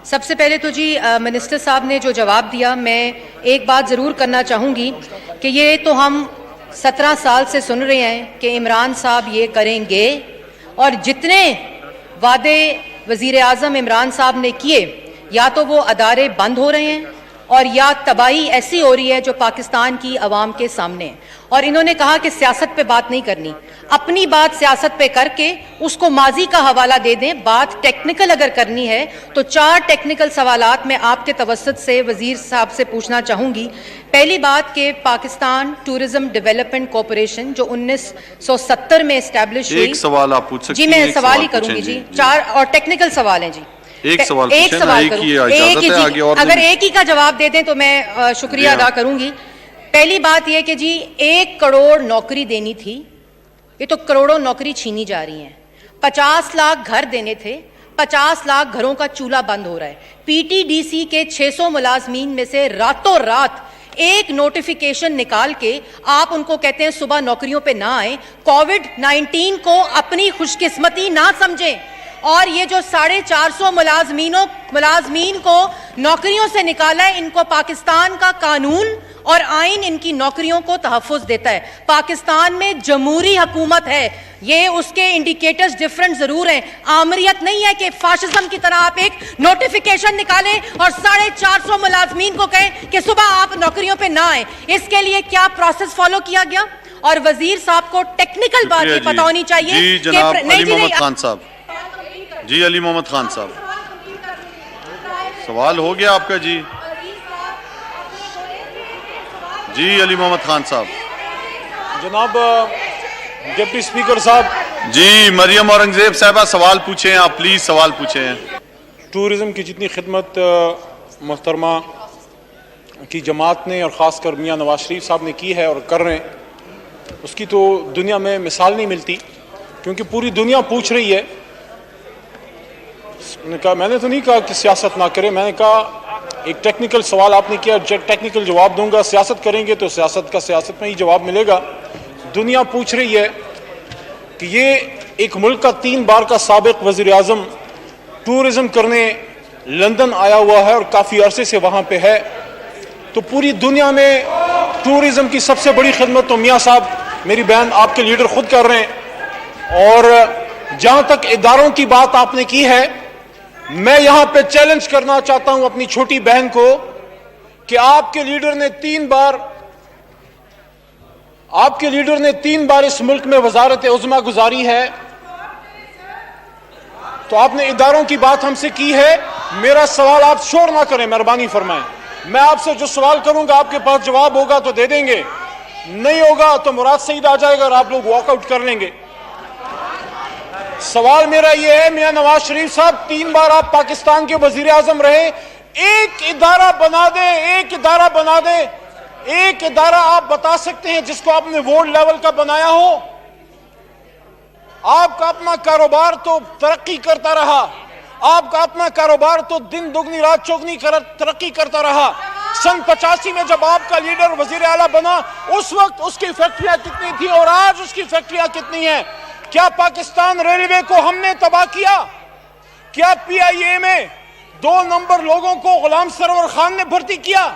سب سے پہلے تو جی منسٹر صاحب نے جو جواب دیا، میں ایک بات ضرور کرنا چاہوں گی کہ یہ تو ہم 17 سال سے سن رہے ہیں کہ عمران صاحب یہ کریں گے، اور جتنے وعدے وزیر اعظم عمران صاحب نے کیے، یا تو وہ ادارے بند ہو رہے ہیں اور یا تباہی ایسی ہو رہی ہے جو پاکستان کی عوام کے سامنے ہے۔ اور انہوں نے کہا کہ سیاست پہ بات نہیں کرنی، اپنی بات سیاست پہ کر کے اس کو ماضی کا حوالہ دے دیں۔ بات ٹیکنیکل اگر کرنی ہے تو 4 ٹیکنیکل سوالات میں آپ کے توسط سے وزیر صاحب سے پوچھنا چاہوں گی۔ پہلی بات کہ پاکستان ٹورزم ڈیولپمنٹ کارپوریشن جو 1970 میں اسٹیبلش ہوئی، ایک سوال آپ پوچھ سکتی ہیں؟ جی میں سوال ہی کروں گی جی، 4 اور ٹیکنیکل سوال ہیں جی۔ ایک سوال کروں، اگر ایک ہی کا جواب دے دیں تو میں شکریہ ادا کروں گی۔ پہلی بات یہ کہ جی 1 کروڑ نوکری دینی تھی، یہ تو کروڑوں نوکری چھینی جا رہی ہیں۔ 50 لاکھ گھر دینے تھے، 50 لاکھ گھروں کا چولہا بند ہو رہا ہے۔ پی ٹی ڈی سی کے 600 ملازمین میں سے راتوں رات ایک نوٹیفیکیشن نکال کے آپ ان کو کہتے ہیں صبح نوکریوں پہ نہ آئیں۔ کووڈ-19 کو اپنی خوش قسمتی نہ سمجھیں، اور یہ جو 450 ملازمین کو نوکریوں سے نکالا ہے، ان کو پاکستان کا قانون اور آئین ان کی نوکریوں کو تحفظ دیتا ہے۔ پاکستان میں جمہوری حکومت ہے، یہ اس کے انڈیکیٹرز ڈیفرنٹ ضرور ہیں۔ آمریت نہیں ہے کہ فاشزم کی طرح آپ ایک نوٹیفیکیشن نکالیں اور 450 ملازمین کو کہیں کہ صبح آپ نوکریوں پہ نہ آئیں۔ اس کے لیے کیا پروسیس فالو کیا گیا؟ اور وزیر صاحب کو ٹیکنیکل بات یہ پتہ ہونی چاہیے جی جناب علی محمد خان صاحب، جی علی محمد خان صاحب، سوال ہو گیا آپ کا؟ جی جی علی محمد خان صاحب۔ جناب ڈپٹی اسپیکر صاحب، جی مریم اورنگزیب صاحبہ سوال پوچھیں آپ، پلیز سوال پوچھیں۔ ٹورزم کی جتنی خدمت محترمہ کی جماعت نے اور خاص کر میاں نواز شریف صاحب نے کی ہے اور کر رہے ہیں، اس کی تو دنیا میں مثال نہیں ملتی، کیونکہ پوری دنیا پوچھ رہی ہے۔ میں نے تو نہیں کہا کہ سیاست نہ کرے، میں نے کہا ایک ٹیکنیکل سوال آپ نے کیا، ٹیکنیکل جواب دوں گا۔ سیاست کریں گے تو سیاست کا سیاست میں ہی جواب ملے گا۔ دنیا پوچھ رہی ہے کہ یہ ایک ملک کا 3 بار کا سابق وزیر اعظم ٹورزم کرنے لندن آیا ہوا ہے اور کافی عرصے سے وہاں پہ ہے، تو پوری دنیا میں ٹورزم کی سب سے بڑی خدمت تو میاں صاحب، میری بہن، آپ کے لیڈر خود کر رہے ہیں۔ اور جہاں تک اداروں کی بات آپ نے کی ہے، میں یہاں پہ چیلنج کرنا چاہتا ہوں اپنی چھوٹی بہن کو کہ آپ کے لیڈر نے 3 بار اس ملک میں وزارت عظمیٰ گزاری ہے، تو آپ نے اداروں کی بات ہم سے کی ہے۔ میرا سوال آپ شور نہ کریں، مہربانی فرمائیں۔ میں آپ سے جو سوال کروں گا آپ کے پاس جواب ہوگا تو دے دیں گے، نہیں ہوگا تو مراد سعید آ جائے گا اور آپ لوگ واک آؤٹ کر لیں گے۔ سوال میرا یہ ہے، میاں نواز شریف صاحب 3 بار آپ پاکستان کے وزیر اعظم رہے، ایک ادارہ بنا دیں، ایک ادارہ آپ بتا سکتے ہیں جس کو آپ نے وارڈ لیول کا بنایا ہو؟ آپ کا اپنا کاروبار تو ترقی کرتا رہا، آپ کا اپنا کاروبار تو دن دگنی رات چوگنی ترقی کرتا رہا۔ سن 85 میں جب آپ کا لیڈر وزیر اعلیٰ بنا، اس وقت اس کی فیکٹریاں کتنی تھی اور آج اس کی فیکٹریاں کتنی ہیں؟ کیا پاکستان ریلوے کو ہم نے تباہ کیا؟ کیا پی آئی اے میں 2 نمبر لوگوں کو غلام سرور خان نے بھرتی کیا؟